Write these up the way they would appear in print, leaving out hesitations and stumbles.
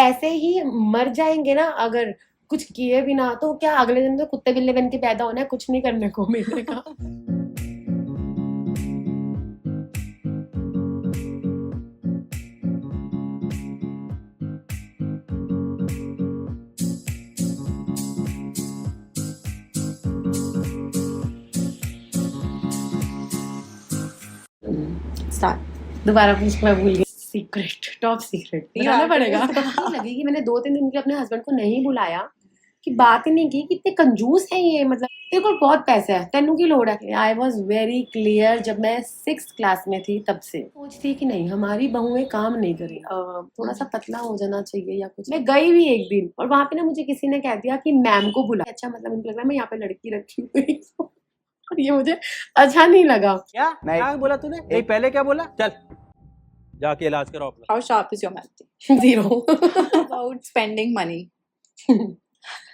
ऐसे ही मर जाएंगे ना अगर कुछ किए भी ना, तो क्या अगले दिन तो कुत्ते बिल्ले बन के पैदा होना है, कुछ नहीं करने को मिलेगा। स्टार्ट। दोबारा पूछ, मैं भूल गई। सीक्रेट, टॉप सीक्रेट बताना पड़ेगा। हाँ। लगे कि मैंने 2-3 दिन के अपने हस्बैंड को नहीं बुलाया, कि बात ही नहीं की, कितने कंजूस है ये। मतलब तेरे को बहुत पैसे है, तेनू की लोड़ है। आई वॉज वेरी क्लियर जब मैं 6th क्लास में थी, तब से सोचती कि नहीं, हमारी बहुएं काम नहीं करें, थोड़ा सा पतला हो जाना चाहिए या कुछ। मैं गई भी एक दिन और वहां पे ना मुझे किसी ने कह दिया कि मैम को बुला। अच्छा, मतलब मुझे लग रहा है मैं यहाँ पे लड़की रखी हुई हूँ। और ये मुझे अच्छा नहीं लगा। क्या बोला तूने? यही पहले क्या बोला? चल जाके इलाज कराओ अपना। How sharp is your math? 0। About spending money.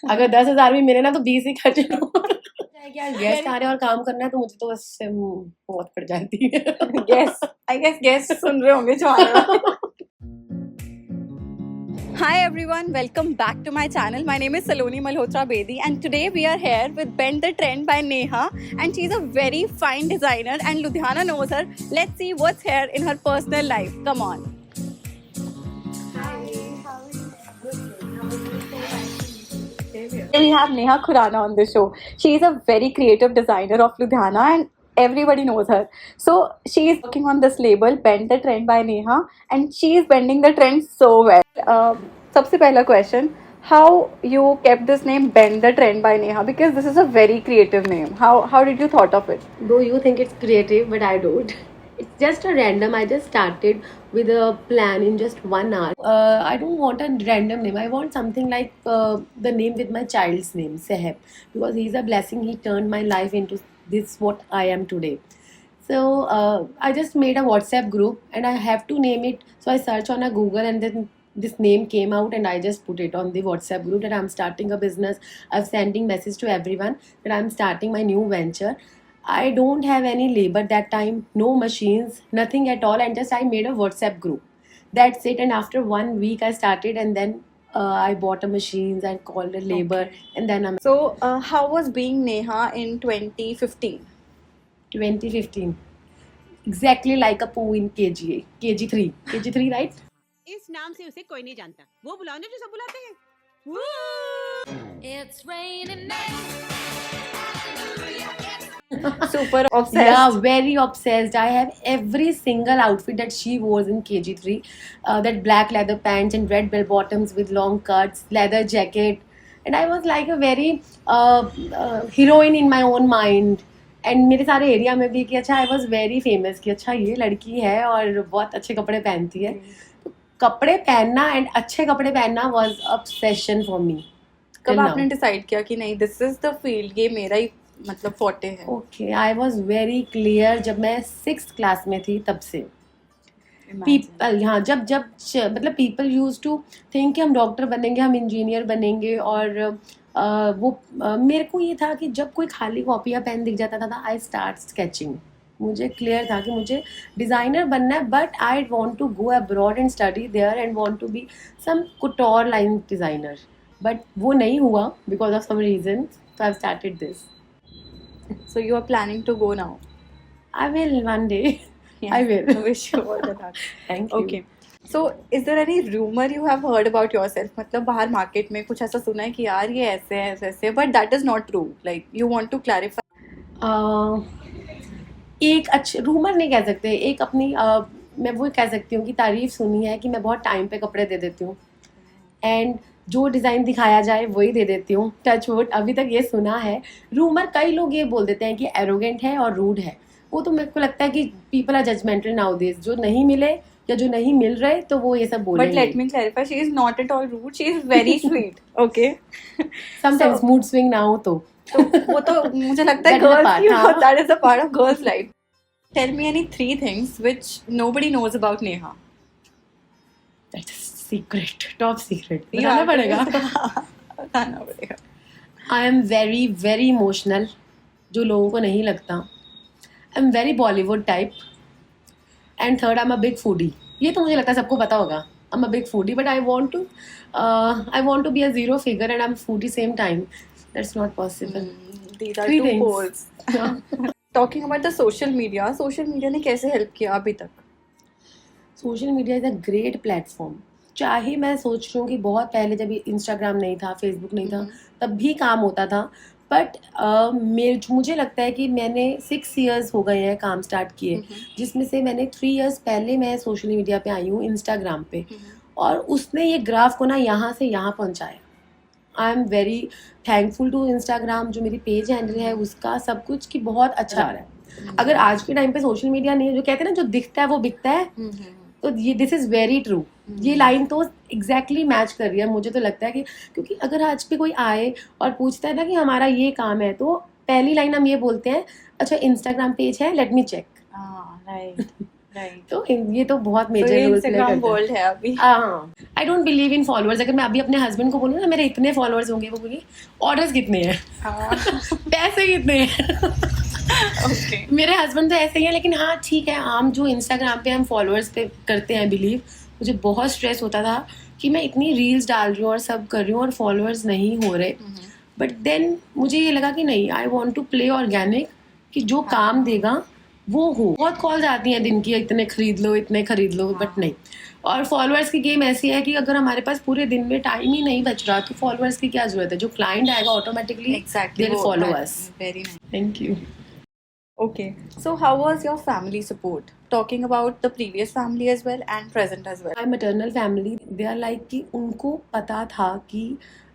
अगर 10,000 भी मिले ना तो 20 ही खर्च लो। यार गेस्ट आ रहे हैं और काम करना है, तो मुझे तो बस मौत पड़ जाती है। Guess. I guess guess सुन रहे होंगे जो आ रहे हो। Hi everyone, welcome back to my channel. My name is Saloni Malhotra Bedi and today we are here with Bend the Trend by Neha, and she's a very fine designer and Ludhiana knows her. Let's see what's here in her personal life. Come on. We have Neha Khurana on the show. She is a very creative designer of Ludhiana and everybody knows her. So she is working on this label Bend the Trend by Neha and she is bending the trend so well. सबसे पहला question, how you kept this name Bend the Trend by Neha, because this is a very creative name. How did you thought of it? Though you think it's creative, but I don't. It's just a random. I just started with a plan in just 1 hour. I don't want a random name. I want something like the name with my child's name, Seheb, because he's a blessing. He turned my life into this what I am today. So I just made a WhatsApp group and I have to name it. So I search on a Google and then this name came out and I just put it on the WhatsApp group that I'm starting a business. I'm sending message to everyone that I'm starting my new venture. I don't have any labor that time, no machines, nothing at all, and just I made a WhatsApp group. That's it. And after 1 week, I started, and then I bought a machines and called a labor, and then I'm So how was being Neha in 2015? 2015. Exactly like a poo in KGA, KG3, right? इस नाम से उसे कोई नहीं जानता, वो बुलाओ ना जो सब बुलाते हैं। It's raining men. Super obsessed. Yeah, very obsessed. I have every single outfit that she wore in KG3. That black leather pants and red bell bottoms with long cuts, leather jacket. And I was like a very heroine in my own mind. And मेरे सारे area में भी कि अच्छा, I was very famous कि अच्छा ये लड़की है और बहुत अच्छे कपड़े पहनती है। तो कपड़े पहनना एंड अच्छे कपड़े पहनना वॉज ऑब्सेशन फॉर मी। कब आपने डिसाइड किया कि नहीं, दिस इज द फील्ड, ये मेरा ही मतलब फोर्टे है? Okay, I was very clear जब मैं 6th क्लास में थी, तब से पीपल, हाँ, जब मतलब पीपल यूज टू थिंक कि हम डॉक्टर बनेंगे, हम इंजीनियर बनेंगे, और मेरे को ये था कि जब कोई खाली कॉपी या पेन दिख जाता था, आई स्टार्ट स्केचिंग। मुझे क्लियर था कि मुझे डिज़ाइनर बनना है, but I want to go abroad and study there and want to be some couture line designer, but वो नहीं हुआ because of some reason, so I started this. So you are planning to go now? I will one day. Yes, I will. wish you all the luck. Thank you. Okay. So is there any rumor you have heard about yourself? मतलब बाहर market में कुछ ऐसा सुना है कि यार ये ऐसे है वैसे, but that is not true. Like you want to clarify. एक अच्छे रूमर नहीं कह सकते, एक अपनी मैं वो कह सकती हूँ कि तारीफ सुनी है कि मैं बहुत टाइम पे कपड़े दे देती हूँ एंड जो डिज़ाइन दिखाया जाए वही दे देती हूँ। टच वुड, अभी तक ये सुना है। रूमर कई लोग ये बोल देते हैं कि एरोगेंट है और रूड है, वो तो मेरे को लगता है कि पीपल आर जजमेंटल नाउडेज। जो नहीं मिले या जो नहीं मिल रहे तो वो ये सब बोलेंगे। But let me clarify, she is not at all rude. She is very sweet. Okay. Sometimes mood swing ना हो तो वो तो मुझे लगता है That is a girls part, की, हाँ। that is a part of girls' life. Tell me any 3 things which nobody knows about Neha. That is secret, top secret. बताना पड़ेगा। बताना पड़ेगा। I am very very emotional, जो लोगों को नहीं लगता। I am very Bollywood type. And third, I'm a big foodie. ये तो मुझे लगता है सबको पता होगा। I'm a big foodie, but I want to be a zero figure and I'm foodie same time. That's not possible. These are Three two things. poles. Yeah. Talking about the social media ने कैसे help किया अभी तक? Social media is a great platform. चाहे मैं सोच रही हूँ कि बहुत पहले जब इंस्टाग्राम नहीं था, फेसबुक नहीं था, तब भी काम होता था. बट मुझे लगता है कि मैंने 6 इयर्स हो गए हैं काम स्टार्ट किए, जिसमें से मैंने 3 इयर्स पहले मैं सोशल मीडिया पे आई हूँ, इंस्टाग्राम पे, और उसने ये ग्राफ को ना यहाँ से यहाँ पहुँचाया. I am very thankful to Instagram. जो मेरी पेज हैंडल है उसका सब कुछ कि बहुत अच्छा आ रहा है. अगर आज के टाइम पे सोशल मीडिया नहीं, जो कहते हैं ना, जो दिखता है वो बिकता है, तो ये दिस इज़ वेरी ट्रू. ये लाइन तो एग्जैक्टली मैच कर रही है. मुझे तो लगता है कि क्योंकि अगर आज पे कोई आए और पूछता है ना कि हमारा ये काम है, तो पहली लाइन हम ये बोलते हैं, अच्छा इंस्टाग्राम पेज है, लेट मी चेक. राइट. तो ये तो बहुत तो मेजर ये रोल प्ले Instagram करता है. वर्ल्ड है अभी. हाँ, I don't believe in followers. अगर मैं अभी अपने हस्बैंड को बोलूँ ना मेरे इतने फॉलोअर्स होंगे, वो बोलेंगे ऑर्डर्स कितने हैं, पैसे कितने हैं. Okay. मेरे हस्बैंड तो ऐसे ही हैं. लेकिन हाँ ठीक है, हम जो इंस्टाग्राम पे हम फॉलोअर्स पे करते हैं बिलीव, मुझे बहुत स्ट्रेस होता था कि मैं इतनी रील्स डाल रही हूँ और सब कर रही हूँ और फॉलोअर्स नहीं हो रहे. बट देन मुझे ये लगा कि नहीं, I want to play organic, कि जो काम देगा वो हो. बहुत कॉल्स आती हैं दिन की, इतने खरीद लो, बट नहीं. और फॉलोअर्स की गेम ऐसी है कि अगर हमारे पास पूरे दिन में टाइम ही नहीं बच रहा, तो फॉलोअर्स की क्या जरूरत है. जो क्लाइंट आएगा automatically Exactly. They will follow us. Very nice. Thank you. Okay. So how was your family support? Talking about the previous family as well and present as well. My maternal family, they are like कि उनको पता था कि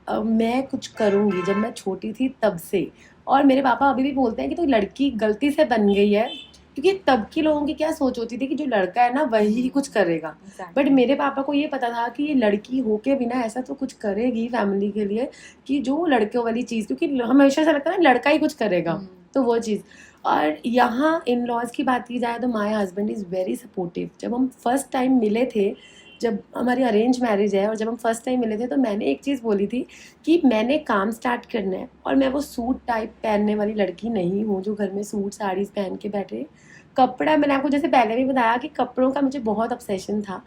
मैं कुछ करूँगी जब मैं छोटी थी तब से. और मेरे पापा अभी भी बोलते हैं कि तो लड़की गलती से बन गई है, क्योंकि तब के लोगों की क्या सोच होती थी कि जो लड़का है ना वही ही कुछ करेगा. Exactly. बट मेरे पापा को ये पता था कि ये लड़की होके बिना ऐसा तो कुछ करेगी फैमिली के लिए, कि जो लड़कियों वाली चीज़, क्योंकि हमेशा से लगता है ना लड़का ही कुछ करेगा, तो वो चीज़. और यहाँ इन लॉज की बात की जाए तो my husband is very supportive. जब हम फर्स्ट टाइम मिले थे, जब हमारी अरेंज मैरिज है, और जब हम फर्स्ट टाइम मिले थे, तो मैंने एक चीज़ बोली थी कि मैंने काम स्टार्ट करना है, और मैं वो सूट टाइप पहनने वाली लड़की नहीं हूँ जो घर में सूट साड़ीज़ पहन के बैठे. कपड़ा, मैंने आपको जैसे पहले भी बताया कि कपड़ों का मुझे बहुत ऑब्सेशन था.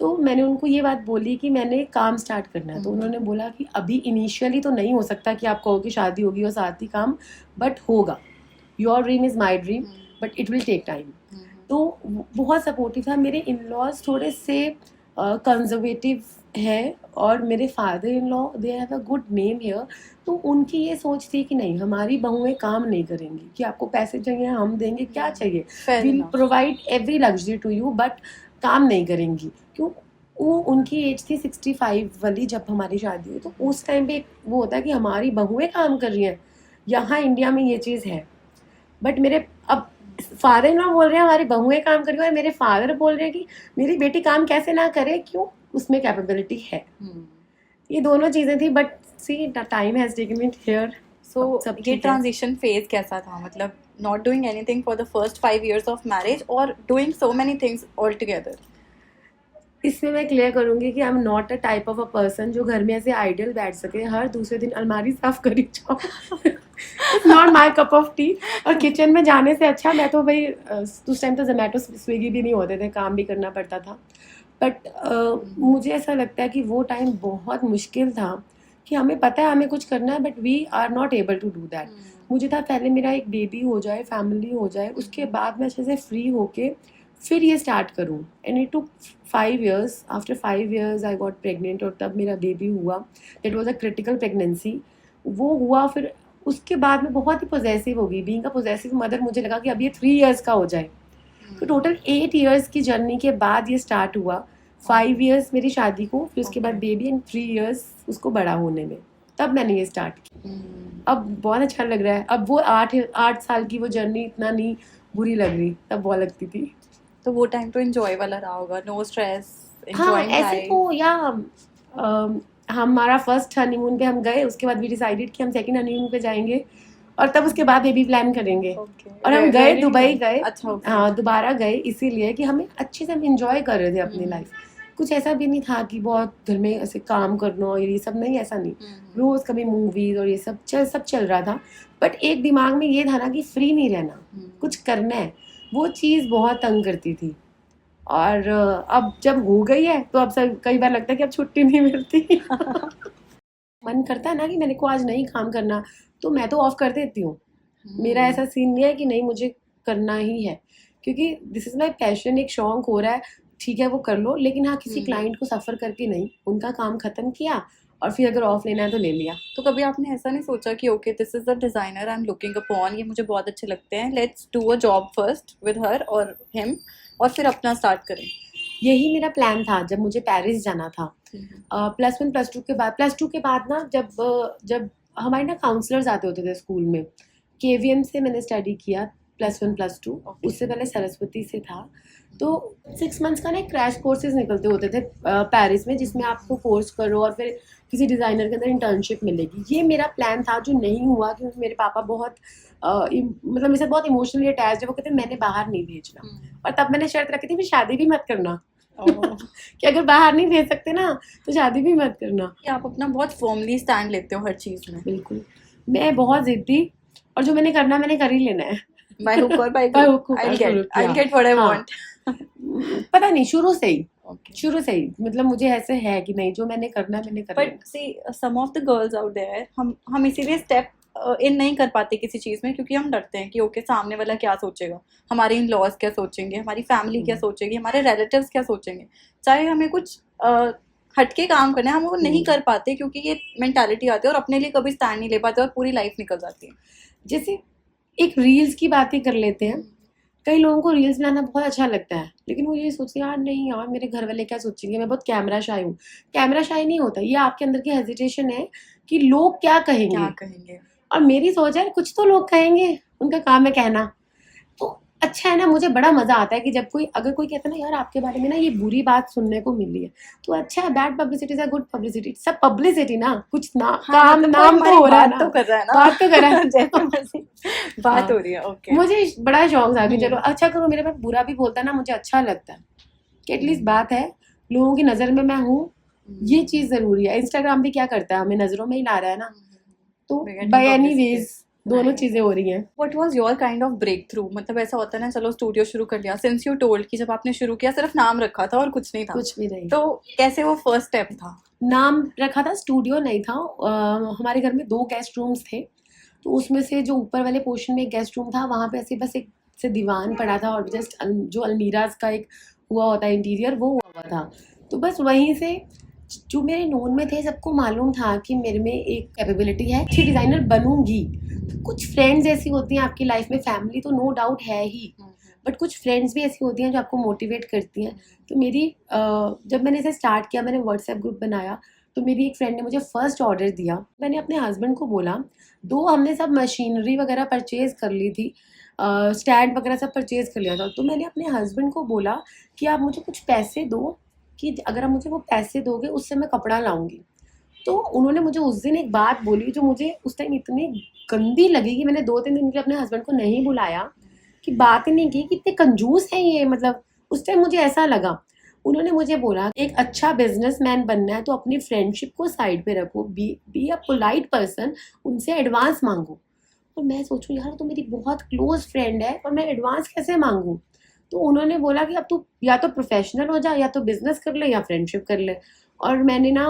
तो मैंने उनको ये बात बोली कि मैंने काम स्टार्ट करना है. तो उन्होंने बोला कि अभी इनिशियली तो नहीं हो सकता कि आप कहो कि शादी होगी और साथ ही काम, बट होगा. Your dream is my dream, but it will take time. तो बहुत सपोर्टिव था. मेरे इन लॉज थोड़े से कंजर्वेटिव है, और मेरे father in law they have a good name here. तो उनकी ये सोच थी कि नहीं, हमारी बहुएं काम नहीं करेंगी, कि आपको पैसे चाहिए हम देंगे, क्या चाहिए, Fair will enough. Provide every luxury to you, but काम नहीं करेंगी. क्यों, वो उनकी एज थी 65 वाली जब हमारी शादी हुई. तो उस टाइम पे वो होता है कि हमारी बहुएं काम कर रही हैं. यहाँ इंडिया में ये चीज़ है. बट मेरे अब फादर इन लॉ बोल रहे हैं हमारी बहुएं काम कर रही हैं, और मेरे फादर बोल रहे हैं कि मेरी बेटी काम कैसे ना करे, क्यों, उसमें कैपेबिलिटी है. ये दोनों चीज़ें थी. But see time has taken me here. So सब ये ठीक है. ट्रांजिशन फेज कैसा था, मतलब not doing anything for the first 5 years of marriage or doing so many things all together? इसमें मैं क्लियर करूंगी कि आई am not a type of a person जो घर में ऐसे आइडियल बैठ सके, हर दूसरे दिन अलमारी साफ करी जाओ. It's not my cup of T. और किचन में जाने से अच्छा, मैं तो भाई उस टाइम तो जोमेटो स्विगी भी नहीं होते थे, काम भी करना पड़ता था. बट मुझे ऐसा लगता है कि वो टाइम बहुत मुश्किल था, कि हमें पता है हमें कुछ करना है, but we are not able to do that. मुझे था पहले मेरा एक बेबी हो जाए, फैमिली हो जाए, उसके बाद मैं अच्छे से फ्री होके फिर ये स्टार्ट करूँ. And it took 5 years. After 5 years I got pregnant, और तब मेरा बेबी हुआ. That was a critical pregnancy. वो हुआ, फिर उसके बाद मैं बहुत ही पॉजेसिव हो गई. बीइंग अ पॉजेसिव मदर, मुझे लगा कि अब ये 3 years का हो जाए. तो टोटल 8 years की जर्नी के बाद ये स्टार्ट हुआ. 5 years मेरी शादी को, फिर उसके बाद बेबी, एंड 3 years उसको बड़ा होने में. तब मैंने ये स्टार्ट किया. अब बहुत अच्छा लग रहा है. अब वो 8 साल की वो जर्नी इतना नहीं बुरी लग रही, तब बहुत लगती थी. तो वो टाइम तो एंजॉय वाला रहा होगा, नो स्ट्रेस, हाँ, एंजॉयिंग ऐसे लाइफ. तो या हमारा फर्स्ट हनीमून पे हम गए, उसके बाद भी डिसाइडेड कि हम सेकंड हनीमून पे जाएंगे, और तब उसके बाद बेबी प्लान करेंगे. और हम गए, दुबई गए. अच्छा, okay. हाँ, दोबारा गए इसीलिए कि हमें अच्छे से हम इंजॉय कर रहे थे अपनी लाइफ. कुछ ऐसा भी नहीं था कि बहुत घर में ऐसे काम करना और ये सब, नहीं, ऐसा नहीं. रोज़ कभी मूवीज और ये सब चल रहा था. बट एक दिमाग में ये था ना कि फ्री नहीं रहना, कुछ करना है. वो चीज़ बहुत तंग करती थी. और अब जब हो गई है तो अब सब कई बार लगता है कि अब छुट्टी नहीं मिलती। मन करता है ना कि मेरे को आज नहीं काम करना, तो मैं तो ऑफ कर देती हूँ। मेरा ऐसा सीन नहीं है कि नहीं मुझे करना ही है, क्योंकि दिस इज माई पैशन, एक शौक हो रहा है, ठीक है वो कर लो, लेकिन हाँ किसी क्लाइंट को सफ़र करके नहीं, उनका काम ख़त्म किया और फिर अगर ऑफ लेना है तो ले लिया। तो कभी आपने ऐसा नहीं सोचा कि okay this is the designer I am looking upon, ये मुझे बहुत अच्छे लगते हैं, let's do a job first with her और हिम और फिर अपना स्टार्ट करें? यही मेरा प्लान था जब मुझे पेरिस जाना था। +1 +2 के बाद ना, जब हमारे ना काउंसलर्स आते होते थे स्कूल में, KVM से मैंने स्टडी किया +1 +2, उससे पहले सरस्वती से था। तो 6 मंथ्स का ना क्रैश कोर्सेज निकलते होते थे पेरिस में, जिसमें आपको कोर्स करो और फिर किसी डिज़ाइनर के अंदर इंटर्नशिप मिलेगी। ये मेरा प्लान था जो नहीं हुआ, क्योंकि मेरे पापा बहुत मतलब मेरे साथ बहुत इमोशनली अटैच्ड है। वो कहते मैंने बाहर नहीं भेजना, और तब मैंने शर्त रखी थी फिर शादी भी मत करना। कि अगर बाहर नहीं भेज सकते ना तो शादी भी मत करना। कि आप अपना बहुत फॉर्मली स्टैंड लेते हो हर चीज़ में। बिल्कुल, मैं बहुत जिद्दी, और जो मैंने करना मैंने कर ही लेना है। By hook or by By crook, hook or I'll crook, get what I हाँ। want. पता नहीं, शुरू से ही Okay. शुरू से ही मतलब मुझे ऐसे है कि नहीं, जो मैंने करना है मैंने करना है। But see, some of the girls out there, हम इसीलिए स्टेप इन नहीं कर पाते किसी चीज़ में, क्योंकि हम डरते हैं कि ओके सामने वाला क्या सोचेगा, हमारे इन लॉज क्या सोचेंगे, हमारी फैमिली क्या सोचेगी, हमारे रिलेटिव्स क्या सोचेंगे। चाहे हमें कुछ हटके काम करना है, हम वो नहीं कर पाते क्योंकि ये मेंटालिटी आती है और अपने लिए कभी स्टैंड नहीं ले पाते और पूरी लाइफ निकल जाती है। जैसे एक रील्स की बात ही कर लेते हैं, कई लोगों को रील्स बनाना बहुत अच्छा लगता है, लेकिन वो ये सोचते हैं यार नहीं यार मेरे घर वाले क्या सोचेंगे, मैं बहुत कैमरा शाई हूँ। कैमरा शाई नहीं होता, ये आपके अंदर की हेजिटेशन है कि लोग क्या कहेंगे। क्या कहेंगे? और मेरी सोच है कुछ तो लोग कहेंगे, उनका काम है कहना। तो अच्छा है ना, मुझे बड़ा मजा आता है कि जब अगर कोई कहता है ना यार आपके बारे में ना ये बुरी बात सुनने को मिली है, तो अच्छा है, bad publicity is a good publicity, सब पब्लिसिटी ना, कुछ ना काम मतलब नाम कोई तो हो रहा है बात ना, तो कर रहा है ना, बात तो कर रहा है। जैसे मर्जी बात हाँ। हो रही है। ओके, मुझे बड़ा शौक था कि चलो अच्छा करो, मेरे पास बुरा भी बोलता है ना मुझे अच्छा लगता है कि एटलीस्ट बात है, लोगों की नज़र में मैं हूँ, ये चीज़ ज़रूरी है। इंस्टाग्राम भी क्या करता है, हमें नज़रों में ही ला रहा है ना, तो बाय एनी वेज दोनों चीज़ें हो रही हैं। What was your kind of breakthrough? मतलब ऐसा होता है ना, चलो स्टूडियो शुरू कर लिया, सिंस यू टोल्ड कि जब आपने शुरू किया सिर्फ नाम रखा था और कुछ नहीं था, कुछ भी नहीं, तो कैसे वो फर्स्ट स्टेप था? नाम रखा था, स्टूडियो नहीं था। हमारे घर में 2 गेस्ट रूम्स थे, तो उसमें से जो ऊपर वाले पोर्शन में एक गेस्ट रूम था, वहाँ पे ऐसे बस एक से दीवान पड़ा था और जस्ट जो अलमीराज का एक हुआ होता है इंटीरियर, वो हुआ था। तो बस वहीं से जो मेरे नोन में थे सबको मालूम था कि मेरे में एक कैपेबिलिटी है, अच्छी डिज़ाइनर बनूंगी। तो कुछ फ्रेंड्स ऐसी होती हैं आपकी लाइफ में, फैमिली तो नो डाउट है ही, बट कुछ फ्रेंड्स भी ऐसी होती हैं जो आपको मोटिवेट करती हैं। तो मेरी जब मैंने इसे स्टार्ट किया, मैंने व्हाट्सएप ग्रुप बनाया, तो मेरी एक फ्रेंड ने मुझे फर्स्ट ऑर्डर दिया। मैंने अपने हस्बैंड को बोला, दो हमने सब मशीनरी वगैरह परचेज़ कर ली थी, स्टैंड वगैरह सब परचेज़ कर लिया था। तो मैंने अपने हस्बैंड को बोला कि आप मुझे कुछ पैसे दो, कि अगर आप मुझे वो पैसे दोगे उससे मैं कपड़ा लाऊंगी। तो उन्होंने मुझे उस दिन एक बात बोली जो मुझे उस टाइम इतनी गंदी लगी कि मैंने 2-3 दिन के लिए अपने हस्बैंड को नहीं बुलाया, कि बात ही नहीं की कि इतने कंजूस हैं ये। मतलब उस टाइम मुझे ऐसा लगा। उन्होंने मुझे बोला एक अच्छा बिजनेसमैन बनना है तो अपनी फ्रेंडशिप को साइड पे रखो, बी अ पोलाइट पर्सन, उनसे एडवांस मांगो। और मैं सोचूं यार तो मेरी बहुत क्लोज फ्रेंड है और मैं एडवांस कैसे मांगूं। तो उन्होंने बोला कि अब तू या तो प्रोफेशनल हो जा, या तो बिजनेस कर ले, या फ्रेंडशिप कर ले। और मैंने ना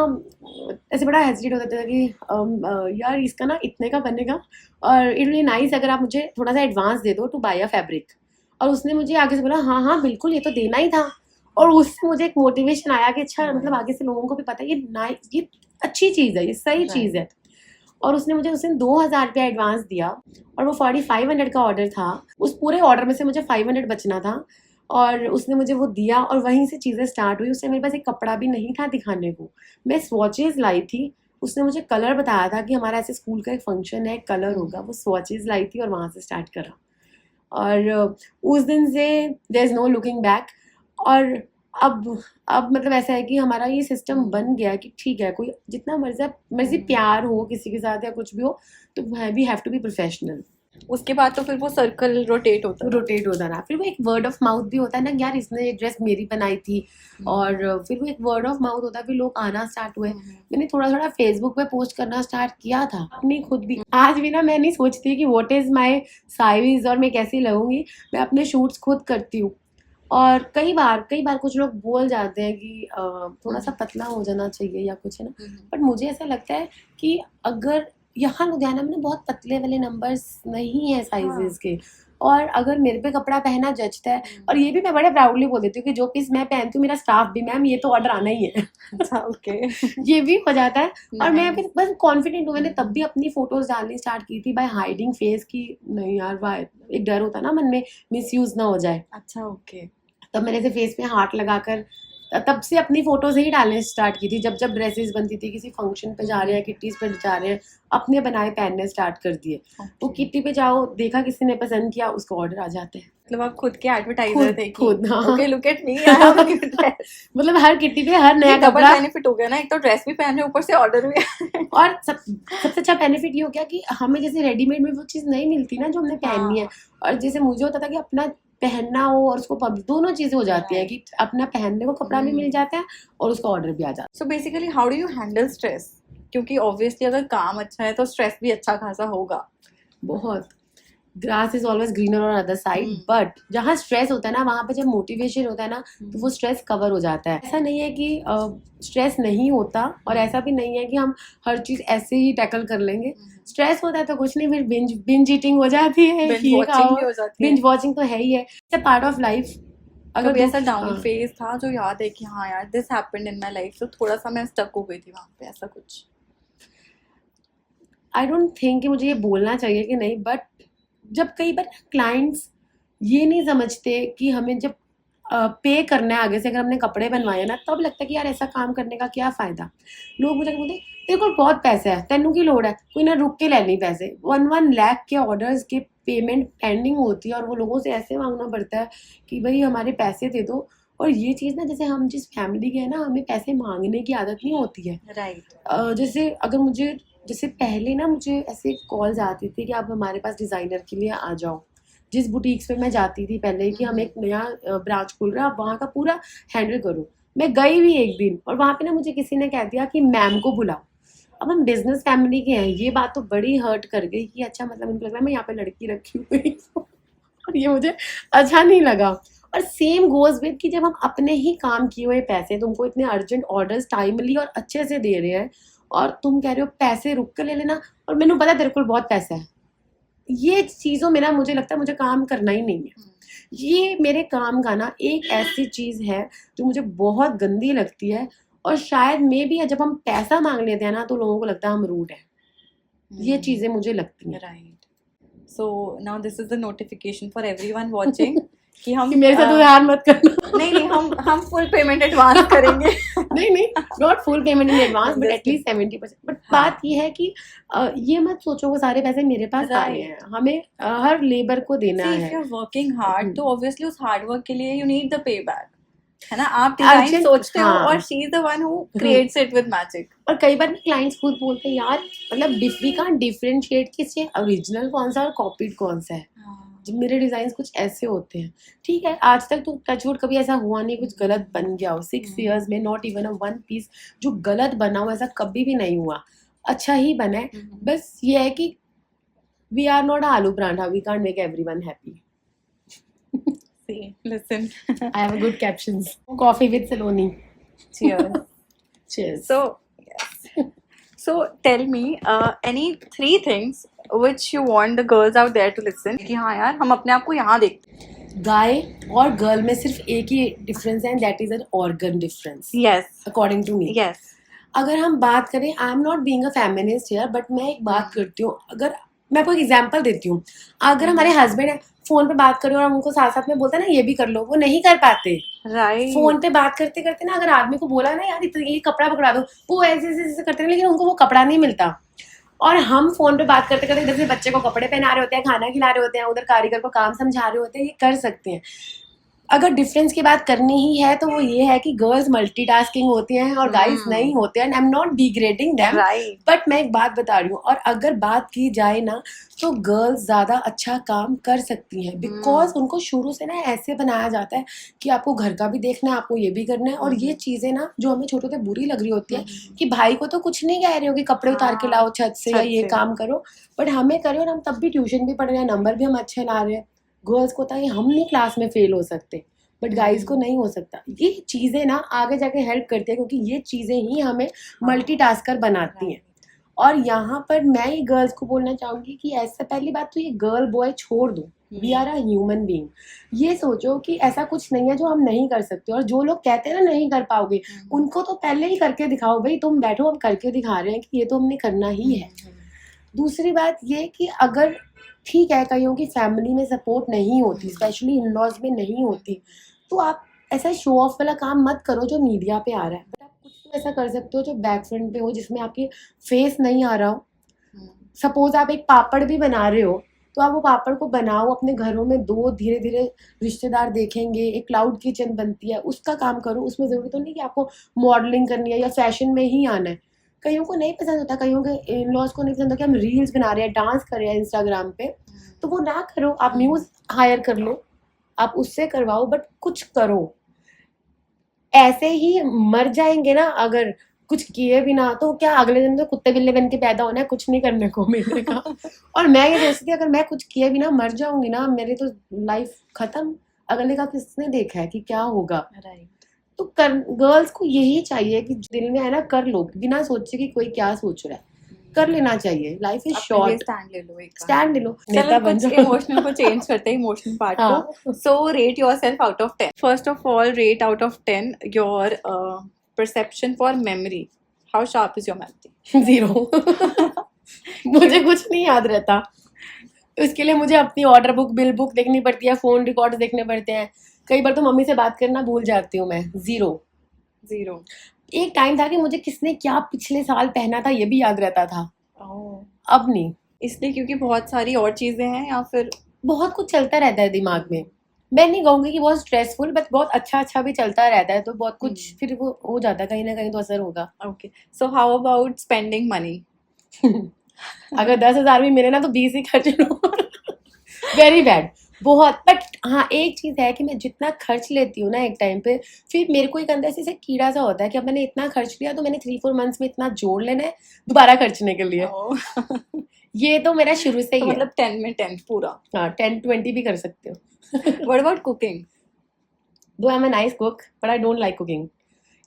ऐसे बड़ा हेजिटेट होता था कि यार इसका ना इतने का बनेगा और इट विल बी नाइस अगर आप मुझे थोड़ा सा एडवांस दे दो टू बाय अ फैब्रिक। और उसने मुझे आगे से बोला हाँ हाँ बिल्कुल ये तो देना ही था। और उससे मुझे एक मोटिवेशन आया कि अच्छा मतलब आगे से लोगों को भी पता है ये अच्छी चीज़ है, ये सही चीज़ है। और उसने मुझे उस दिन 2,000 रुपया एडवांस दिया और वो 4,500 का ऑर्डर था। उस पूरे ऑर्डर में से मुझे 500 बचना था और उसने मुझे वो दिया और वहीं से चीज़ें स्टार्ट हुई। उससे मेरे पास एक कपड़ा भी नहीं था दिखाने को, मैं स्वॉचेज़ लाई थी। उसने मुझे कलर बताया था कि हमारा ऐसे स्कूल का एक फंक्शन है, कलर होगा, वो स्वॉचेज़ लाई थी और वहाँ से स्टार्ट करा। और उस दिन से there is no looking back. और अब मतलब ऐसा है कि हमारा ये सिस्टम बन गया कि ठीक है कोई जितना मर्जी प्यार हो किसी के साथ या कुछ भी हो, तो we have to be professional. उसके बाद तो फिर वो सर्कल रोटेट होता रहा। फिर वो एक वर्ड ऑफ माउथ भी होता है ना, यार इसने ये ड्रेस मेरी बनाई थी। और फिर वो एक वर्ड ऑफ माउथ होता है, फिर लोग आना स्टार्ट हुए। मैंने थोड़ा फेसबुक पे पोस्ट करना स्टार्ट किया था अपनी खुद भी। आज भी ना मैं नहीं सोचती कि व्हाट इज़ माय साइज और मैं कैसी लगूंगी। मैं अपने शूट्स खुद करती हूँ और कई बार कुछ लोग बोल जाते हैं कि थोड़ा सा पतला हो जाना चाहिए या कुछ है ना, बट मुझे ऐसा लगता है कि अगर यहाँ लुधियाना में ना बहुत पतले वाले नंबर्स नहीं है साइजेस के, और अगर मेरे पे कपड़ा पहना जचता है, और ये भी मैं बड़े प्राउडली बोल देती हूँ कि जो पीस मैं पहनती हूँ मेरा स्टाफ भी, मैम ये तो ऑर्डर आना ही है। अच्छा, ओके। ये भी हो जाता है। और मैं Nice. फिर बस कॉन्फिडेंट हूँ, मैंने तब भी अपनी फोटोज डालनी स्टार्ट की थी बाय हाइडिंग फेस की नहीं यार, वाह एक डर होता है ना मन में मिसयूज ना हो जाए, अच्छा, ओके। तब मैंने ऐसे फेस पे हाथ लगाकर तब से अपनी फोटोज ही डालने स्टार्ट की थी। जब जब ड्रेसेस बनती थी, किसी फंक्शन पे जा रहे हैं, किट्टीज पे जा रहे हैं, अपने बनाए पहनने स्टार्ट कर दिए। तो Okay. किट्टी पे जाओ, देखा किसी ने पसंद किया, उसको ऑर्डर आ जाते हैं। मतलब आप खुद के एडवर्टाइजर थे कि खुद, हाँ। Okay look at me, I have a new dress. मतलब हर किट्टी पे हर नया डबल कपड़ा। बेनिफिट हो गया ना, एक तो ड्रेस भी पहन रहे हो, ऊपर से ऑर्डर भी। और सबसे अच्छा बेनिफिट ये हो गया कि हमें जैसे रेडीमेड में वो चीज़ नहीं मिलती ना जो हमने पहननी है, और जैसे मुझे होता था कि अपना पहनना हो और उसको दोनों चीज़ें हो जाती है कि अपना पहनने को कपड़ा भी मिल जाता है और उसका ऑर्डर भी आ जाता so basically how do you handle stress? क्योंकि ऑब्वियसली अगर काम अच्छा है तो स्ट्रेस भी अच्छा खासा होगा। है। बहुत grass is always greener on other side, but जहाँ स्ट्रेस होता है ना, वहाँ पे जब मोटिवेशन होता है ना, तो वो स्ट्रेस कवर हो जाता है। ऐसा नहीं है कि स्ट्रेस नहीं होता, और ऐसा भी नहीं है कि हम हर चीज़ ऐसे ही टैकल कर लेंगे। स्ट्रेस होता है तो कुछ नहीं, फिर बिंज ईटिंग हो जाती है, बिंज वॉचिंग तो है ही है, इट्स पार्ट ऑफ लाइफ। अगर दुख- ऐसा डाउन हाँ। फेज था जो याद है कि हाँ यार this happened in my life, तो थोड़ा सा मैं स्टक हो गई थी वहाँ पे, ऐसा कुछ? आई डोंट थिंक कि मुझे ये बोलना चाहिए कि नहीं, बट जब कई बार क्लाइंट्स ये नहीं समझते कि हमें जब पे करना है आगे से, अगर हमने कपड़े बनवाए ना, तब लगता है कि यार ऐसा काम करने का क्या फ़ायदा। लोग मुझे बोलते तेरे को बहुत पैसे है, तेनू की लोड़ है, कोई ना रुक के ले ली पैसे। 1 लाख के ऑर्डर्स के पेमेंट पेंडिंग होती है, और वो लोगों से ऐसे मांगना पड़ता है कि भाई हमारे पैसे दे दो। और ये चीज़ ना, जैसे हम जिस फैमिली के हैं ना, हमें पैसे मांगने की आदत नहीं होती है। राइट। जैसे अगर मुझे, जैसे पहले ना मुझे ऐसे कॉल्स आती थी कि आप हमारे पास डिज़ाइनर के लिए आ जाओ। जिस बुटीक्स पे मैं जाती थी पहले कि हम एक नया ब्रांच खुल रहा है, आप वहाँ का पूरा हैंडल करो। मैं गई भी एक दिन, और वहाँ पे ना मुझे किसी ने कह दिया कि मैम को बुलाओ। अब हम बिजनेस फैमिली के हैं, ये बात तो बड़ी हर्ट कर गई कि अच्छा, मतलब उनको लग रहा है मैं यहाँ पे लड़की रखी हुई हूँ। और ये मुझे अच्छा नहीं लगा। और सेम गोज विद कि जब हम अपने ही काम किए हुए पैसे, तुमको इतने अर्जेंट ऑर्डर्स टाइमली और अच्छे से दे रहे हैं, और तुम कह रहे हो पैसे रुक कर ले लेना, और मैंने पता तेरे को बहुत पैसा है। ये चीज़ों में ना मुझे लगता है मुझे काम करना ही नहीं है। ये मेरे काम का ना एक ऐसी चीज़ है जो मुझे बहुत गंदी लगती है, और शायद मे भी जब हम पैसा मांग लेते हैं ना, तो लोगों को लगता है हम रूड है। ये चीज़ें मुझे लगती हैं। Right. So now this is the notification for everyone watching कि हम कि मेरे साथ उधार मत करना। नहीं, हम फुल पेमेंट एडवांस करेंगे। नहीं, not full payment in advance, but Just at least 70%। But हाँ। बात ये है कि ये मत सोचो वो सारे पैसे मेरे पास आ रहे हैं, हमें हर लेबर को देना See, if है। you're working hard, तो obviously उस हार्ड वर्क के लिए you need the payback, है ना? आप डिजाइन सोचते हो हाँ। और she is the one who creates it with magic. और कई बार क्लाइंट्स खुद बोलते हैं यार, मतलब वी कांट डिफरेंशिएट कि इससे ओरिजिनल कौन सा और कॉपीड कौन सा है। जब मेरे डिजाइन कुछ ऐसे होते हैं, ठीक है, आज तक तो टचवुड कभी ऐसा हुआ नहीं कुछ गलत बन गया हो। 6 years में नॉट इवन अ 1 piece जो गलत बना हो, ऐसा कभी भी नहीं हुआ। अच्छा ही बना है। बस ये है कि we are not aloo paratha, we can't make everyone happy. See, listen. I have a good captions. Coffee with Saloni. Cheers. Cheers. So, yes. So tell me any 3 things which you want the girls out there to listen कि हाँ यार हम अपने आप को यहाँ देखते हैं. गाय और गर्ल में सिर्फ एक ही डिफरेंस है, that is an organ difference, Yes. According to मी। Yes. अगर हम बात करें, I am not being a feminist here, but मैं एक बात करती हूँ, अगर मैं आपको एक एग्जांपल देती हूँ। अगर हमारे हस्बैंड है, फोन पे बात कर रहे हो और उनको साथ साथ में बोलता है ना ये भी कर लो, वो नहीं कर पाते। Right. फोन पे बात करते करते ना, अगर आदमी को बोला ना यार ये कपड़ा पकड़ा दो, वो ऐसे ऐसे ऐसे करते हैं, लेकिन उनको वो कपड़ा नहीं मिलता। और हम फोन पे बात करते करते इधर से बच्चे को कपड़े पहना रहे होते हैं, खाना खिला रहे होते हैं, उधर कारीगर को काम समझा रहे होते हैं, ये कर सकते हैं। अगर डिफरेंस की बात करनी ही है तो वो ये है कि गर्ल्स मल्टीटास्किंग होती हैं और गाइस नहीं होते हैं। आई am not degrading them, Right. But मैं एक बात बता रही हूँ। और अगर बात की जाए ना, तो गर्ल्स ज़्यादा अच्छा काम कर सकती हैं, बिकॉज उनको शुरू से ना ऐसे बनाया जाता है कि आपको घर का भी देखना है, आपको ये भी करना है। और ये चीज़ें ना जो हमें छोटे से बुरी लग रही होती है कि भाई को तो कुछ नहीं कह रहे हो कि कपड़े उतार के लाओ छत से या ये काम करो, बट हमें करें, और हम तब भी ट्यूशन भी पढ़ रहे हैं, नंबर भी हम अच्छे ला रहे हैं। गर्ल्स को होता है हम नहीं क्लास में फेल हो सकते, बट गाइस को नहीं हो सकता। ये चीज़ें ना आगे जाके हेल्प करती है, क्योंकि ये चीज़ें ही हमें मल्टीटास्कर बनाती हैं। और यहाँ पर मैं ही गर्ल्स को बोलना चाहूँगी कि ऐसा, पहली बात तो ये गर्ल बॉय छोड़ दो, we are a human being. ये सोचो कि ऐसा कुछ नहीं है जो हम नहीं कर सकते, और जो लोग कहते हैं ना नहीं कर पाओगे, उनको तो पहले ही करके दिखाओ भाई, तुम बैठो हम करके दिखा रहे हैं कि ये तो हमने करना ही है। दूसरी बात ये कि अगर ठीक है कईयों की फैमिली में सपोर्ट नहीं होती, स्पेशली इन लॉज में नहीं होती, तो आप ऐसा शो ऑफ वाला काम मत करो जो मीडिया पे आ रहा है। बट आप कुछ तो ऐसा कर सकते हो जो बैक फ्रंट पे हो, जिसमें आपकी फेस नहीं आ रहा हो। सपोज आप एक पापड़ भी बना रहे हो, तो आप वो पापड़ को बनाओ, अपने घरों में दो, धीरे धीरे रिश्तेदार देखेंगे, एक क्लाउड किचन बनती है, उसका काम करो। उसमें ज़रूरी तो नहीं कि आपको मॉडलिंग करनी है या फैशन में ही आना है। कईयों को नहीं पसंद होता, कईयों के इन लॉज को नहीं पसंद होता कि हम रील्स बना रहे हैं, डांस कर रहे हैं इंस्टाग्राम पे, तो वो ना करो। आप न्यूज़ हायर कर लो, आप उससे करवाओ, बट कुछ करो। ऐसे ही मर जाएंगे ना अगर कुछ किए भी ना, तो क्या अगले दिन तो कुत्ते बिल्ले बन के पैदा होना है, कुछ नहीं करने को मिलेगा। और मैं ये सोचती थी अगर मैं कुछ किए भी ना मर जाऊंगी ना, मेरी तो लाइफ खत्म। अगले का किसने देखा है कि क्या होगा। तो कर, गर्ल्स को यही चाहिए कि दिल में है ना कर लो, बिना सोचे कि कोई क्या सोच रहा है, कर लेना चाहिए। लाइफ इज शॉर्ट, स्टैंड ले लो, एक स्टैंड ले लो, चलो नेता बन कुछ जाओ। इमोशनल को चेंज करते हैं, इमोशनल पार्ट हाँ। को। So rate yourself out of 10. First of all, rate out of 10 your perception for memory. How sharp is your memory? 0। मुझे कुछ नहीं याद रहता, उसके लिए मुझे अपनी ऑर्डर बुक, बिल बुक देखनी पड़ती है, फोन रिकॉर्ड्स देखने पड़ते हैं। कई बार तो मम्मी से बात करना भूल जाती हूँ मैं। 0। एक टाइम था कि मुझे किसने क्या पिछले साल पहना था ये भी याद रहता था, अब नहीं। इसलिए क्योंकि बहुत सारी और चीजें हैं, या फिर बहुत कुछ चलता रहता है दिमाग में। मैं नहीं कहूँगी कि बहुत स्ट्रेसफुल, बट बहुत अच्छा भी चलता रहता है, तो बहुत कुछ फिर वो हो जाता है, कहीं ना कहीं तो असर होगा। Okay, so how about spending money? अगर 10,000 भी मिले ना तो 20 ही खर्च लो। वेरी बैड, बहुत। बट हाँ एक चीज़ है कि मैं जितना खर्च लेती हूँ ना एक टाइम पे, फिर मेरे को एक अंदर से कीड़ा सा होता है कि अब मैंने इतना खर्च लिया तो मैंने 3-4 मंथ्स में इतना जोड़ लेना है दोबारा खर्चने के लिए। ये तो मेरा शुरू से ही तो है। मतलब 10 में 10 पूरा। हाँ 10-20 भी कर सकते हो। What about cooking? दो I am a nice cook but I don't like cooking.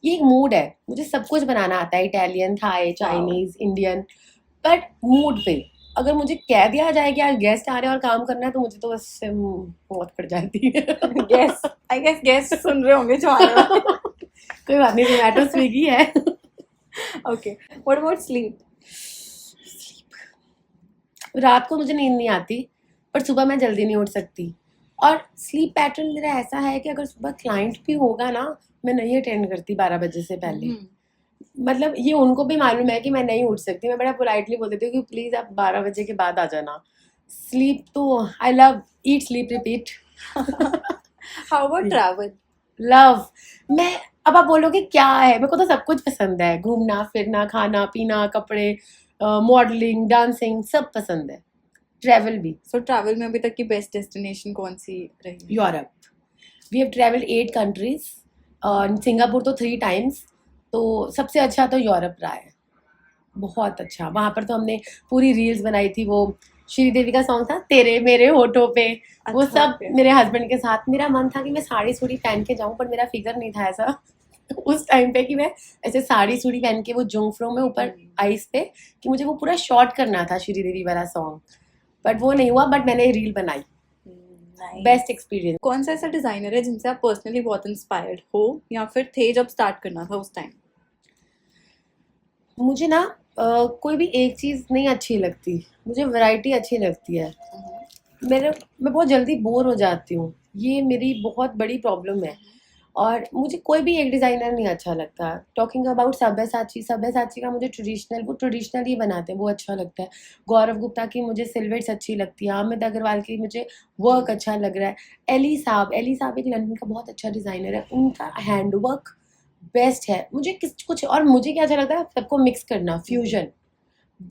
ये एक मूड है, मुझे सब कुछ बनाना आता है, Italian, Thai, Chinese, Indian, but mood पे। अगर मुझे कह दिया जाए कि आज गेस्ट आ रहे हैं और काम करना है, तो मुझे तो बस मौत पड़ जाती है। आई गेस गेस्ट सुन रहे होंगे जो आ रहे हैं। कोई बात नहीं, जोमेटो स्विगी है। Okay, what about sleep? रात को मुझे नींद नहीं आती, पर सुबह मैं जल्दी नहीं उठ सकती। और स्लीप पैटर्न मेरा ऐसा है कि अगर सुबह क्लाइंट भी होगा ना, मैं नहीं अटेंड करती 12 बजे से पहले। मतलब ये उनको भी मालूम है कि मैं नहीं उठ सकती। मैं बड़ा पोलाइटली बोल देती हूँ कि प्लीज़ आप 12 बजे के बाद आ जाना। स्लीप तो I love, eat sleep repeat. How about travel? Love. मैं, अब आप बोलोगे क्या है, मेरे को तो सब कुछ पसंद है, घूमना फिरना, खाना पीना, कपड़े, मॉडलिंग, डांसिंग, सब पसंद है, ट्रैवल भी। सो ट्रैवल में अभी तक की बेस्ट डेस्टिनेशन कौन सी रही? Europe. We have travelled 8 countries, Singapore तो 3 टाइम्स। तो सबसे अच्छा तो यूरोप रहा है, बहुत अच्छा। वहाँ पर तो हमने पूरी रील्स बनाई थी, वो श्रीदेवी का सॉन्ग था तेरे मेरे होठों पे, वो अच्छा, सब okay. मेरे हस्बैंड के साथ। मेरा मन था कि मैं साड़ी सूड़ी पहन के जाऊँ, पर मेरा फिगर नहीं था ऐसा उस टाइम पे कि मैं ऐसे साड़ी सूड़ी पहन के वो जोंगफ्रो में ऊपर आइस पे, कि मुझे वो पूरा शॉर्ट करना था श्रीदेवी वाला सॉन्ग, बट वो नहीं हुआ। बट मैंने रील बनाई। Best experience. कौन सा ऐसा डिजाइनर है जिनसे आप पर्सनली बहुत इंस्पायर्ड हो, या फिर थे जब स्टार्ट करना था उस टाइम? मुझे ना कोई भी एक चीज़ नहीं अच्छी लगती, मुझे वैरायटी अच्छी लगती है। मैं बहुत जल्दी बोर हो जाती हूँ, ये मेरी बहुत बड़ी प्रॉब्लम है। और मुझे कोई भी एक डिज़ाइनर नहीं अच्छा लगता। टॉकिंग अबाउट सब्यसाची का मुझे वो ट्रेडिशनल ही बनाते हैं, वो अच्छा लगता है। गौरव गुप्ता की मुझे सिल्वेट्स अच्छी लगती है। अमित अग्रवाल की मुझे वर्क अच्छा लग रहा है। एली साहब एक लंदन का बहुत अच्छा डिज़ाइनर है, उनका हैंड वर्क बेस्ट है। मुझे कुछ और मुझे क्या अच्छा लगता है, सबको मिक्स करना, फ्यूजन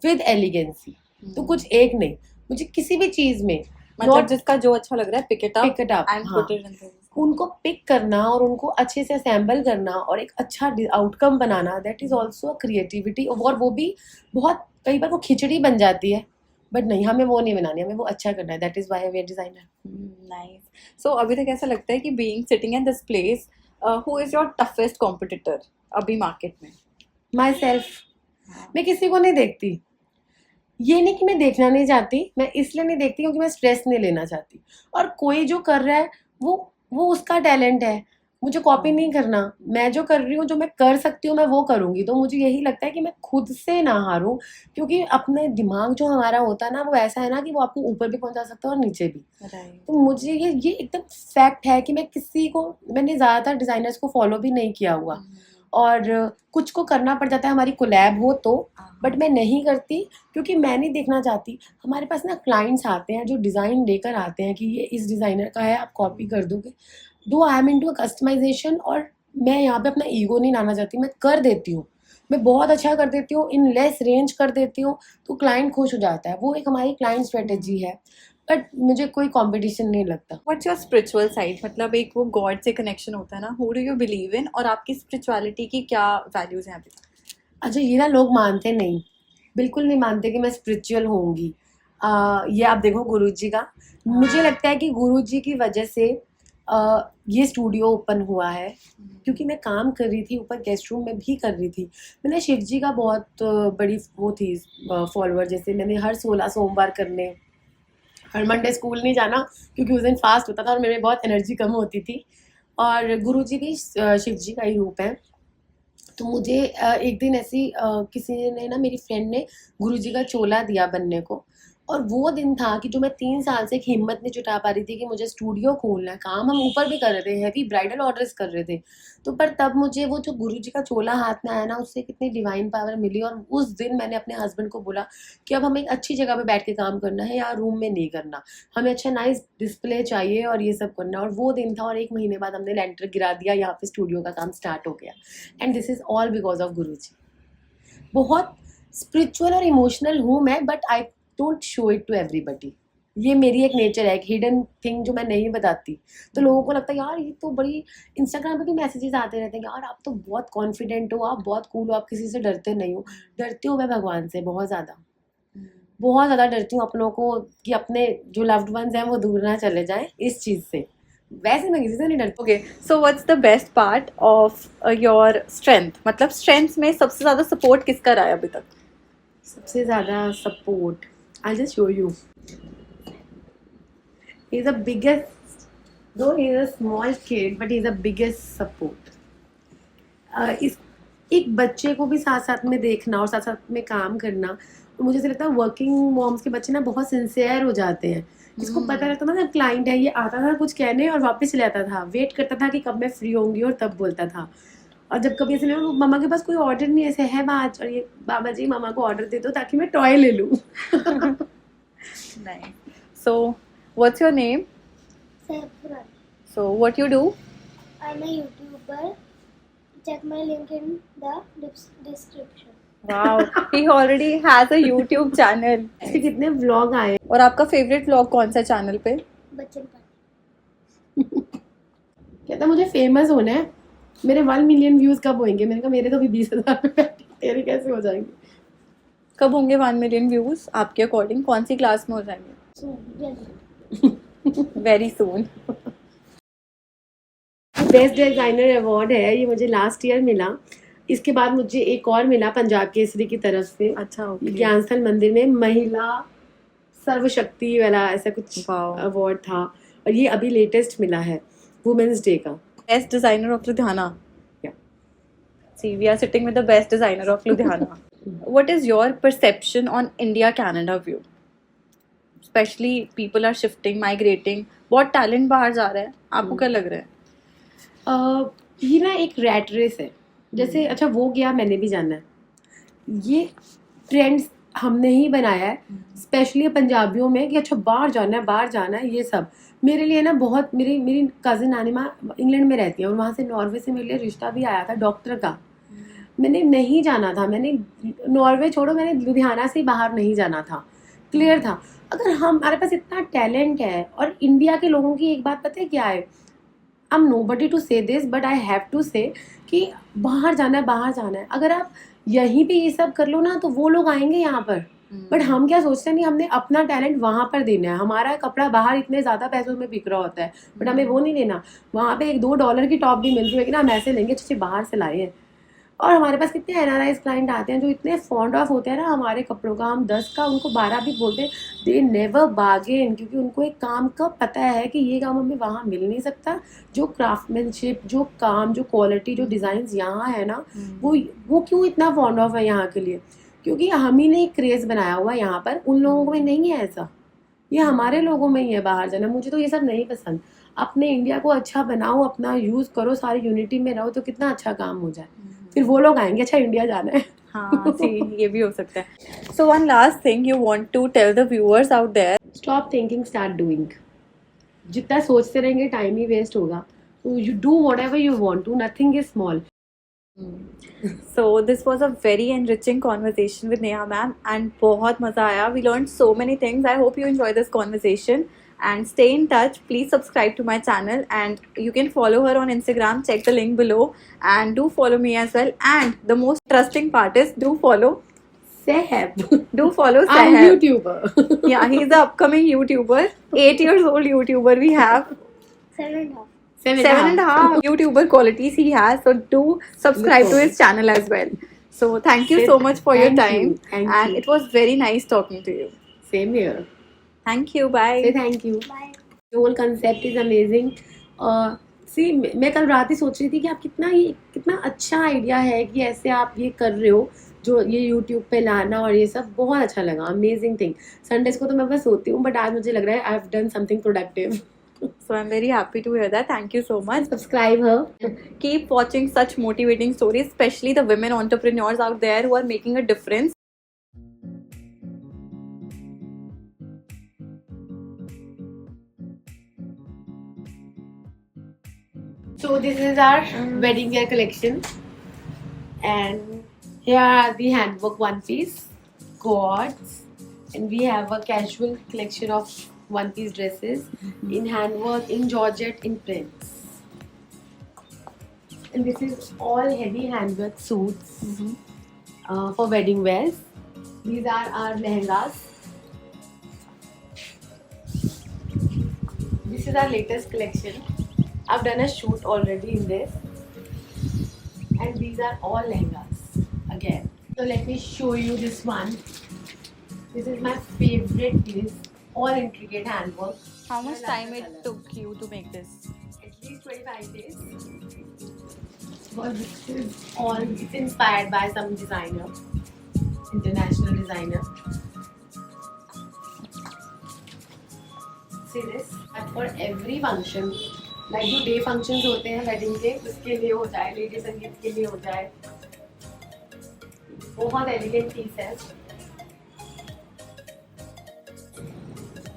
विद एलिगेंसी। तो कुछ एक नहीं, मुझे किसी भी चीज़ में मतलब जिसका जो अच्छा लग रहा है pick it up and put it in. उनको पिक करना और उनको अच्छे से असेंबल करना और एक अच्छा outcome banana, that is also a creativity. और वो भी बहुत, कई बार वो खिचड़ी बन जाती है, बट नहीं, हमें वो नहीं बनानी, हमें वो अच्छा करना है, that is why we are designer. Nice. So अभी तक ऐसा लगता है कि being sitting in this place, who is your toughest competitor अभी मार्केट में? Myself. मैं किसी को नहीं देखती, ये नहीं कि मैं देखना नहीं चाहती, मैं इसलिए नहीं देखती क्योंकि मैं स्ट्रेस नहीं लेना चाहती। और कोई जो कर रहा है वो उसका टैलेंट है, मुझे कॉपी नहीं करना। मैं जो कर रही हूँ, जो मैं कर सकती हूँ, मैं वो करूँगी। तो मुझे यही लगता है कि मैं खुद से ना हारूँ, क्योंकि अपने दिमाग जो हमारा होता है ना, वो ऐसा है ना कि वो आपको ऊपर भी पहुँचा सकता है और नीचे भी। राइट। तो मुझे ये एकदम फैक्ट है कि मैंने ज़्यादातर डिज़ाइनर्स को फॉलो भी नहीं किया हुआ, और कुछ को करना पड़ जाता है हमारी कोलैब हो तो, बट मैं नहीं करती क्योंकि मैं नहीं देखना चाहती। हमारे पास ना क्लाइंट्स आते हैं जो डिज़ाइन लेकर आते हैं कि ये इस डिज़ाइनर का है, आप कॉपी कर दोगे। Though I am into a customisation, और मैं यहाँ पे अपना ईगो नहीं लाना चाहती, मैं कर देती हूँ, मैं बहुत अच्छा कर देती हूँ, इन लेस रेंज कर देती हूँ, तो क्लाइंट खुश हो जाता है। वो एक हमारी क्लाइंट स्ट्रेटेजी है, बट मुझे कोई कंपटीशन नहीं लगता। What's your spiritual side? मतलब एक वो गॉड से कनेक्शन होता है ना, who do you believe in, और आपकी स्पिरिचुअलिटी की क्या वैल्यूज हैं अभी तक? अच्छा, ये ना लोग मानते नहीं, बिल्कुल नहीं मानते कि मैं स्पिरिचुअल होंगी। ये आप देखो गुरुजी का, मुझे लगता है कि गुरुजी की वजह से ये स्टूडियो ओपन हुआ है, क्योंकि मैं काम कर रही थी ऊपर, गेस्ट रूम में भी कर रही थी। मैंने शिव जी का बहुत बड़ी वो थी फॉलोअर, जैसे मैंने हर 16 सोमवार करने, हर मंडे स्कूल नहीं जाना क्योंकि उस दिन फास्ट होता था और मेरे में बहुत एनर्जी कम होती थी। और गुरुजी भी शिव जी का ही रूप है। तो मुझे एक दिन ऐसी किसी ने ना, मेरी फ्रेंड ने गुरुजी का चोला दिया बनने को, और वो दिन था कि जो मैं 3 साल से एक हिम्मत नहीं जुटा पा रही थी कि मुझे स्टूडियो खोलना है। काम हम ऊपर भी कर रहे थे, हैवी ब्राइडल ऑर्डर्स कर रहे थे, तो पर तब मुझे वो जो गुरुजी का चोला हाथ में आया ना, उससे कितनी डिवाइन पावर मिली। और उस दिन मैंने अपने हस्बैंड को बोला कि अब हमें एक अच्छी जगह पे बैठ के काम करना है, यहाँ रूम में नहीं करना, हमें अच्छा नाइस डिस्प्ले चाहिए और ये सब करना। और वो दिन था, और 1 महीने बाद हमने लेंटर गिरा दिया, यहाँ पे स्टूडियो का काम स्टार्ट हो गया। And this is all because of Guruji. बहुत स्पिरिचुअल और इमोशनल हूँ मैं, but I don't show it to everybody. ये मेरी एक नेचर है, एक हिडन थिंग जो मैं नहीं बताती। तो लोगों को लगता है यार ये तो बड़ी, इंस्टाग्राम पे भी मैसेजेस आते रहते हैं, यार आप तो बहुत कॉन्फिडेंट हो, आप बहुत कूल हो, आप किसी से डरते नहीं हो। डरती हूँ मैं भगवान से बहुत ज़्यादा डरती हूँ अपनों को, कि अपने जो लव्ड वंस हैं वो दूर ना चले जाएं इस चीज़ से। वैसे मैं किसी से नहीं डरती। Okay, so what's the best part of your strength? मतलब स्ट्रेंथ में सबसे ज़्यादा सपोर्ट किसका रहा है अभी तक? सबसे ज़्यादा support, I just show you, he is the biggest, though he is a small kid, but he is the biggest support. इस एक बच्चे को भी साथ साथ में देखना और साथ साथ में काम करना, तो मुझे ऐसा लगता है वर्किंग मॉम्स के बच्चे ना बहुत सिंसियर हो जाते हैं। इसको पता रहता था ना, क्लाइंट है, ये आता था कुछ कहने और वापस चले आता था, वेट करता था कि कब मैं फ्री होंगी और तब बोलता था। और जब कभी ऐसे लगा मम्मा के पास कोई ऑर्डर नहीं ऐसे है आज, और ये बाबा जी मामा को ऑर्डर दे दो ताकि मैं टॉय ले लूँ। Nice. So, what's your name? Saffron. So, what you do? I'm a YouTuber. Check my link in the description. Wow, he already has a YouTube channel. इसके कितने व्लॉग आए। और आपका फेवरेट व्लॉग कौन सा चैनल पे? बच्चन पार्टी। कहता मुझे फेमस होना है, मेरे 1 मिलियन व्यूज कब होंगे? मैंने कहा मेरे तो भी 20,000 तेरे कैसे हो जाएंगे? कब होंगे 1 मिलियन व्यूज आपके अकॉर्डिंग? कौन सी क्लास में हो जाएंगे? So, जल्दी। Very soon. Best designer award है ये, मुझे लास्ट ईयर मिला। इसके बाद मुझे एक और मिला पंजाब केसरी की तरफ से, अच्छा, okay. ज्ञानस्थल मंदिर में महिला सर्वशक्ति वाला ऐसा कुछ Wow. अवार्ड था, और ये अभी लेटेस्ट मिला है वुमेन्स डे का। Best designer of Ludhiana. Yeah. See, we are sitting with the best designer of Ludhiana. What is your perception on India-Canada view? Especially people are shifting, migrating. बहुत talent बाहर जा रहा है, आपको क्या लग रहा है? ये ना एक रैट रेस है, जैसे अच्छा वो गया मैंने भी जाना है, ये ट्रेंड्स हमने ही बनाया है, स्पेशली पंजाबियों में, कि अच्छा बाहर जाना है ये सब। मेरे लिए ना बहुत, मेरी कज़िन नानिमा इंग्लैंड में रहती है और वहाँ से नॉर्वे से मेरे लिए रिश्ता भी आया था डॉक्टर का। मैंने नहीं जाना था, मैंने नॉर्वे छोड़ो, मैंने लुधियाना से बाहर नहीं जाना था, क्लियर था। अगर हमारे पास इतना टैलेंट है, और इंडिया के लोगों की एक बात पता है क्या है, I am nobody to say this but I have to say, कि बाहर जाना है। अगर आप यहीं पे ये सब कर लो ना, तो वो लोग आएंगे यहाँ पर, बट हम क्या सोचते हैं, नहीं हमने अपना टैलेंट वहां पर देना है, हमारा कपड़ा बाहर इतने ज्यादा पैसों में बिक रहा होता है, बट हमें वो नहीं लेना। वहां पे $1-2 की टॉप भी मिल रही है कि ना, हम ऐसे लेंगे जैसे बाहर से लाए हैं। और हमारे पास कितने एनआरआईज क्लाइंट आते हैं जो इतने फॉन्ड ऑफ होते हैं ना हमारे कपड़ों का, हम 10 का उनको 12 भी बोलते हैं, दे नेवर बार्गेन, क्योंकि उनको एक काम का पता है कि ये काम हमें वहाँ मिल नहीं सकता। जो क्राफ्टमैनशिप, जो काम, जो क्वालिटी, जो डिज़ाइन यहाँ है ना, वो क्यों इतना फॉन्ड ऑफ है यहाँ के लिए, क्योंकि हम ही ने एक क्रेज़ बनाया हुआ है यहाँ पर, उन लोगों में नहीं है ऐसा, ये हमारे लोगों में ही है बाहर जाना। मुझे तो ये सब नहीं पसंद। अपने इंडिया को अच्छा बनाओ, अपना यूज़ करो, सारी यूनिटी में रहो, तो कितना अच्छा काम हो जाए। फिर वो लोग आएंगे अच्छा इंडिया जाना है। हाँ सी ये भी हो सकता है। So one last thing you want to tell the viewers out there. Stop thinking, start doing. जितना सोचते रहेंगे टाइम ही वेस्ट होगा। तो you do whatever you want to, nothing is small. So this was a very enriching conversation with Neha ma'am and बहुत मज़ा आया. We learned so many things. I hope you enjoy this conversation and stay in touch. Please subscribe to my channel and you can follow her on Instagram. Check the link below and do follow me as well. And the most interesting part is do follow Sehab. do follow I'm Sehab. YouTuber. Yeah, he's the upcoming YouTuber. 8 years old YouTuber we have. 7.5. 7.5 YouTuber qualities he has, so do subscribe to his channel as well. So thank you so much for your time, and it was very nice talking to you. Same here. Thank you. Bye. Say thank you. Bye. The whole concept is amazing. See, मैं कल रात ही सोच रही थी कि आप कितना अच्छा आइडिया है कि ऐसे आप ये कर रहे हो, जो ये YouTube पे लाना और ये सब बहुत अच्छा लगा। Amazing thing. संडेज को तो मैं बस सोती हूँ, बट आज मुझे लग रहा है I have done something productive. So I'm very happy to hear that. Thank you so much. Subscribe her. Keep watching such motivating stories, especially the women entrepreneurs out there who are making a difference. So this is our wedding wear collection, and here are the handwork one piece, cords, and we have a casual collection of one piece dresses in handwork, in georgette, in prints. And this is all heavy handwork suits for wedding wears. These are our lehengas. This is our latest collection. I've done a shoot already in this, and these are all lehengas again. So let me show you this one. This is my favorite piece, all intricate handwork. How much time it took you to make this? At least 25 days. Because this is all, it's inspired by some designer, international designer. See this? And for every function, like जो day functions होते हैं wedding के, उसके लिए हो जाए, lady संगीत के लिए हो जाए, बहुत elegant piece है.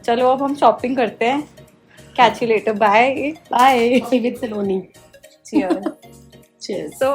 चलो अब हम शॉपिंग करते हैं. Catch you later. Bye. Bye. With Saloni. Cheers. Cheers. So